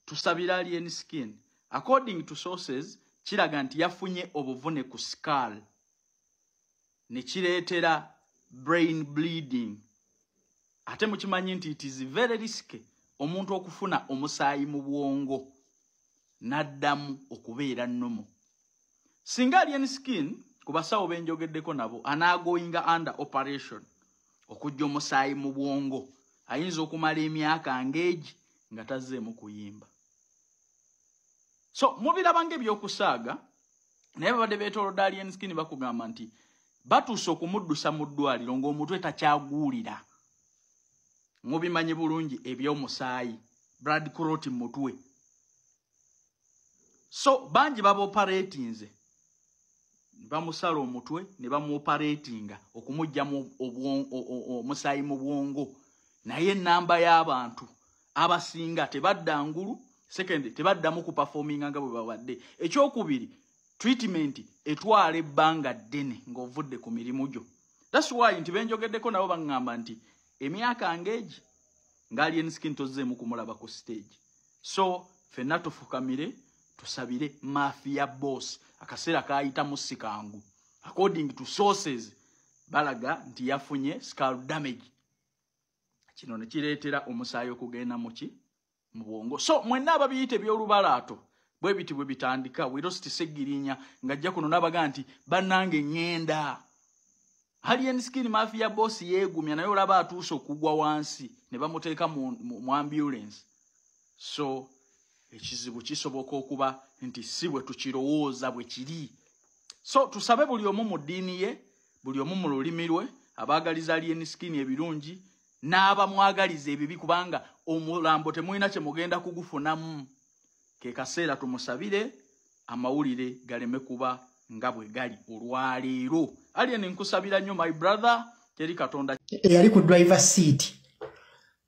tusabira Alien Skin. According to sources, kiraga nti yafunye obuvune ku skull. Ne kireetera brain bleeding. Ate mukimanyi nti it is very risky omuntu okufuna omusaayi mu bwongo n'addamu okubeera nnomo. Singa Alien Skin ku basawo benjogeddeko nabo anaagoyinga under operation okujja omusaayi mu bwongo ayinza okumala emyaka ng'egi nga tazzeemu kuyimba. So mubiraba ng'ebyokusaaga naye babadde beetoolodde Alien Skin bakugamba nti batuuse okumuddusa mu ddwaliro ng'omutwe takyaguulira. Mubimanyi bulungi eby'omusaayi blood clot mutwe. So bangi baba operatinze bamusala omutwe ne bamuoperatinga okumujja mu omusaayi mu bwongo naye namba y'abantu abasinga tebadda ngulu. Second, tebaddamu ku performinga nga bwe babadde. Ekyokubiri, treatment etwala ebbanga ddene ng'ovudde ku mirimu gyo. That's why nti benjogeddeko nabo baŋŋamba nti emyaka ng'egi nga Alien Skin tozzeemu kumulaba ku stage. So ffenna tufukamire tusabire mafia boss akaseera kaayita musikangu. According to sources balaga nti yafunye skull damage. Kino ne kireetera omusaayi okugenda mu bwongo. So mwenna ababiyite by'olubalaato bwe biti bwe bitandika Wirositi Segirinya ng'ajja kuno n'abaga nti bannange ngenda. Alien Skin mafia boss yeegumya naye olaba atuuse okugwa wansi ne bamuteeka mu ambulance. So ekizibu kisoboka okuba nti si bwe tukirowooza bwe kiri. So tusabe buli omu mu ddiini ye, buli omu mu lulimi lwe, abaagaliza Alien Skin ebirungi n'abamwagaliza ebibi kubanga omulambo temulina kye mugenda kugufunamu. Ke kaseera tumusabire amawulire galeme kuba nga bwe gali olwaleero. Alien nkusabira nnyo my brother teri Katonda. Yali ku driver seat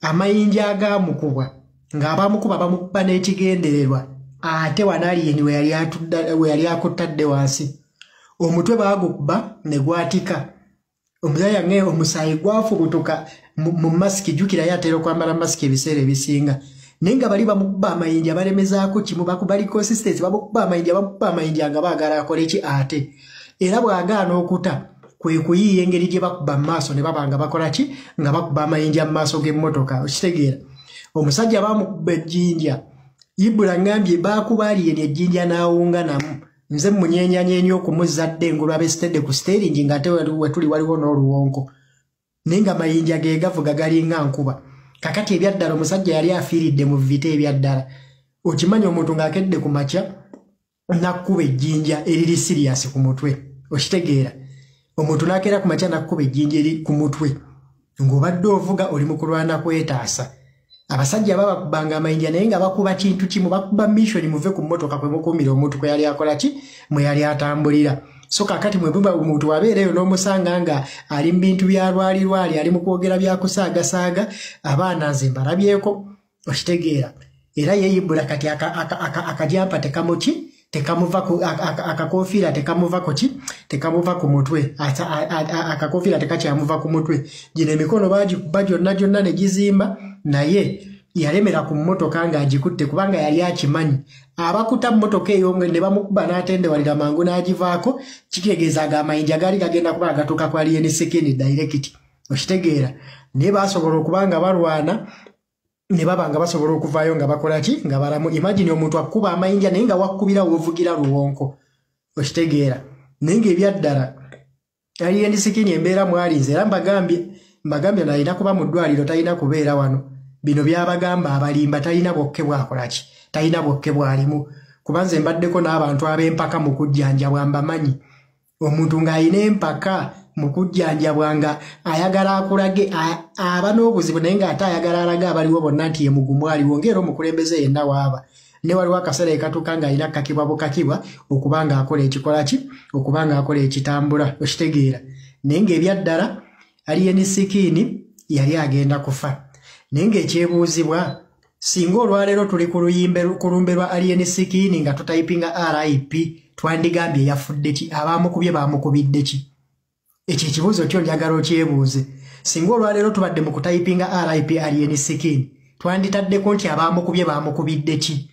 amayinja agaamukubwa ng'abamukuba bamukuba n'ekigendererwa ate wana Alien we yali akuttadde wansi omutwe baagukuba ne gwatika. Omuzaya nge omusaayi gwafubutuka mu masiki jukira yatera kwambala masiki ebiseera ebisinga. Nenga bali bamukuba amayinja balemezaako kimu bakubali consistency bamukuba amayinja nga baagala akole ki ate. Era bw'agaana okuta kwe kuyiiya engeri gye bakuba mu maaso ne babanga bakola ki nga bakuba amayinja mu maaso g'emmotoka. Okitegeera omusajja baamukuba ejjinja Ibula ngambye baakuba Alien ejjinja n'awunga namu. Nze munyenyanya okumuzadde engulu abesitedde ku steringi ng'ate wetuli waliwo n'oluwonko. Nenga mayinja ge gavuga galinga nkuba. Kakati ebyaddala omusajja yali afiiridde mu vita ebyaddala. Okimanya omuntu ng'akedde ku makya nakkuba ejjinja eriri serious ku mutwe. Okitegeera omuntu n'akeera ku makya nakkuba ejjinja eri ku mutwe. Ng'obadde ovuga oli mu kulwana kwetaasa. Abasajja babakubanga amayinja naye nga bakuba kintu kimu bakuba mission muve ku mmotoka kwe mukumira omuntu kwe yali akola ki mwe yali atambulira. So kakati mwe bumba omuntu abeereyo n'omusanga nga ali mu bintu bya lwali ali mu kwogera bya kusaagasaaga abaana nze mbalabyeko. Okitegeera era yeeyibula kati akajampa tekamuki tekamuva ku akakofiira tekamuva ku ki tekamuva ku mutwe akakofiira tekakyamuva ku mutwe. Gino emikono bagikuba gyonna ne gizimba naye yalemera ku mmotoka ng'agikutte kubanga yali akimanyi abakuta mmotoka eyo ne bamukuba n'atendewalira mangu n'agivaako kitegeezaaga amayinja gaali gagenda kuba agatuuka ku Alien Skin direct. Okitegeera naye baasobola okuba nga balwana ne baba nga basobola okuvaayo nga bakola ki nga balamu. Imagine omuntu akuba amayinja naye nga wakkubira w'ovugira luwonko. Okitegeera naye ng'ebyaddala Alien Skin embeera mwalinze era mbagambye nalina kuba mu ddwaliro talina kubeera wano. Bino byabagamba abalimba talina bwokke bwakola ki talina bwokke bwalimu kuba nze mbaddeko n'abantu ab'empaka mu kujjanjabwa mbamanyi. Omuntu ng'alina empaka mu kujjanjabwa nga ayagala akulage aba n'obuzibu naye ng'ate ayagala alage abaliwo bonna nti ye mugumu aliwo ng'era omukulembeze yenna waaba. Ne waliwo akaseera ekatuuka ng'alina kakibwa bukakibwa okuba ng'akola ekikola ki okuba ng'akola ekitambula. Okitegeera naye ng'ebyaddala Alien Skin yali agenda kufa. Naye ng'ekyebuuzibwa singa olwaleero tuli ku lumbe lwa Alien Skin nga tutayipinga RIP twandigambye yafudde ki abaamukubye baamukubidde ki. Ekyo ekibuuzo kyo njagala okyebuuze. Singa olwaleero tubadde mu kutayipinga RIP Alien Skin twanditaddeko nti abamukubye bamukubidde ki?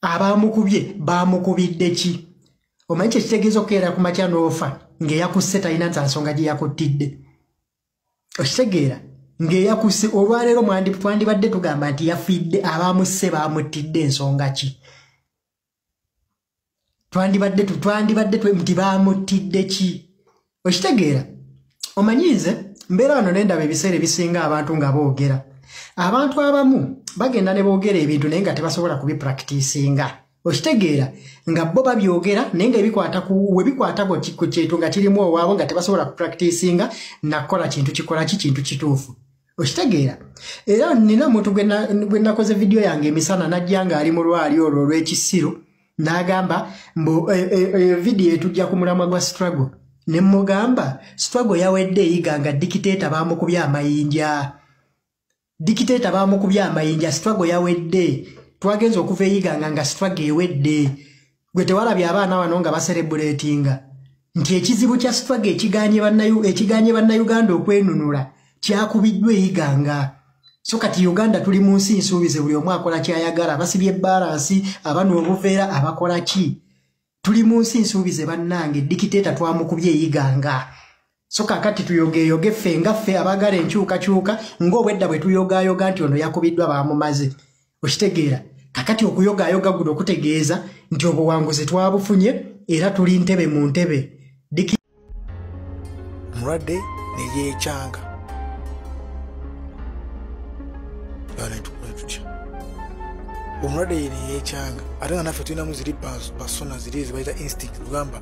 Abamukubye bamukubidde ki? Omanyi kitegeeza okukeera ku makya n'ofa ng'eyakusse talina nsonga gye yakuttidde. Okitegeera ng'eyakusse olwaleero twandibadde tugamba nti yafidde, abamusse bamuttidde ensonga ki? Twandibadde nti bamuttidde ki? Okitegeera omanyi nze mbeera wano nendaba ebiseera ebisinga abantu nga boogera. Abantu abamu bagenda ne boogera ebintu naye nga tebasobola kubipracticinga. Okitegeera nga bo babyogera naye nga we bikwata ku kintu nga kirimu owaabo nga tebasobola kupracticinga nakola kintu kintu kituufu. Okitegeera era nina omuntu gwe nakoze video yange emisana najja nga ali mu lwali olwo olw'ekisiru n'agamba mbu video etujja ku mulamwa gwa struggle. Ne mugamba struggle yawedde eyiga nga dictator bamukubye amayinja. Dictator bamukubye amayinja, struggle yawedde. Twagenza okuva eyiga nga struggle ewedde. Gwe tewalabye abaana wano nga baselebratinga nti ekizibu kya struggle ekiganye bannayuganda okwenunula kyakubiddwa eyiga. So kati Uganda tuli mu nsi nsuubize, buli omu akola kyayagala, basibye balansi, abana obuveera abakola ki? Tuli mu nsi nsuubize bannange, dictator twamukubye eyiga. So kakati tuyogeyoge ffe nga ffe abagala enkyukakyuka ng'obwedda bwe tuyogayoga nti ono yakubiddwa bamumaze. Okitegeera kakati okuyogayoga guno okutegeeza nti obuwanguzi twabufunye era tuli ntebe mu ntebe. Omulwadde ne yeekyanga. Omulwadde ne yeekyanga ate nga naffe tulinamu ziri persona ziri zibayita instinct tugamba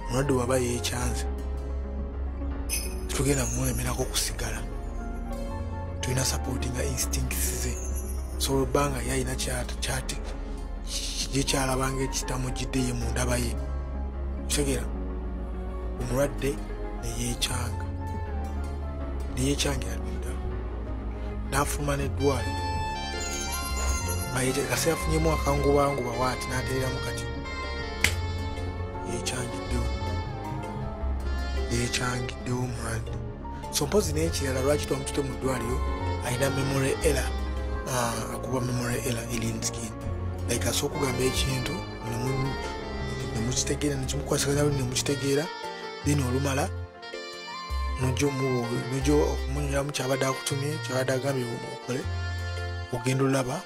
omulwadde waba yeekyanze tugenda mwemerako kusigala, tulina supportinga instincts ze. So banga yalina kyati ye kyalabanga ekitamugidde ye mu ndaba ye. Kitegeera omulwadde ne yeekyangira ddala n'afuluma n'eddwaliro kase yafunyemu akangubanguba waati n'ateeramu kati yeekyangiddewo omulwadde. So mpozi n'ekirala lwaki twamutute mu ddwaliro alina memory error, akuba memory error elindskin like asobola okugamba ekintu nemukitegeera nekimukwasaganya nemukitegeera then olumala nojo okumunyulamu kyabadde akutumye kyabadde agambye okole ogenda olaba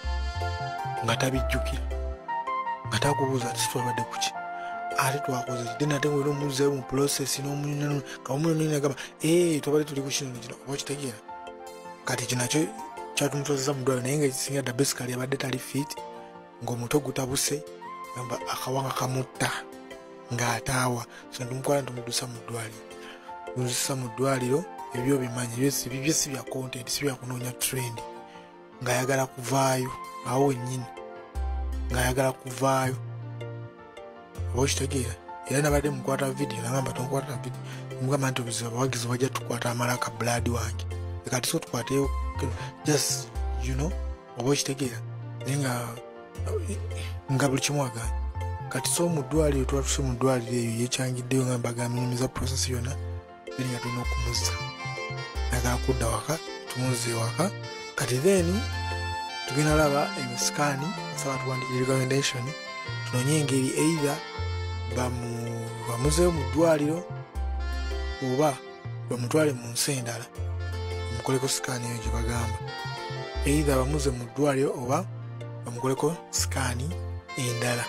nga tabijjukira nga takubuuza ati twabadde kuki ate twakoze then ate ng'oli omuzeewo mu process n'omunyunyunu kaomunyunyunu agamba twabadde tuli ku kino nekino oba okitegeera kati ekyo nakyo kyatumutwazizza mu ddwaliro naye nga ekisinga dda basically abadde tali fit ng'omutwe gutabuse gamba akawanga kamutta ng'ataawa so ntumukwala ntumuddusa mu ddwaliro ebyo bimanyi ebyo si bya content si bya kunoonya trend ng'ayagala kuvaayo awo wennyini ng'ayagala kuvaayo oba okitegeera era nabadde mukwata video nagamba tonkwata video mugamba nti obuzibu abawagizi bajja tukwata amalaka blood wange kati so tukwateyo just oba okitegeera naye nga buli kimu aganya kati so mu ddwaliro twatuse mu ddwaliro eyo yeekyangiddeyo nga mbagaminyumiza process yonna then nga tulina okumuzza nagala kudda waka tumuzza ewaka kati then tugenda laba scan saba tuwandikira recommendation tunoonye engeri either bamuzeeyo mu ddwaliro oba bamutwale mu nsi endala bamukoleko scan eyo gye bagamba either bamuze mu ddwaliro oba bamukoleko scan endala.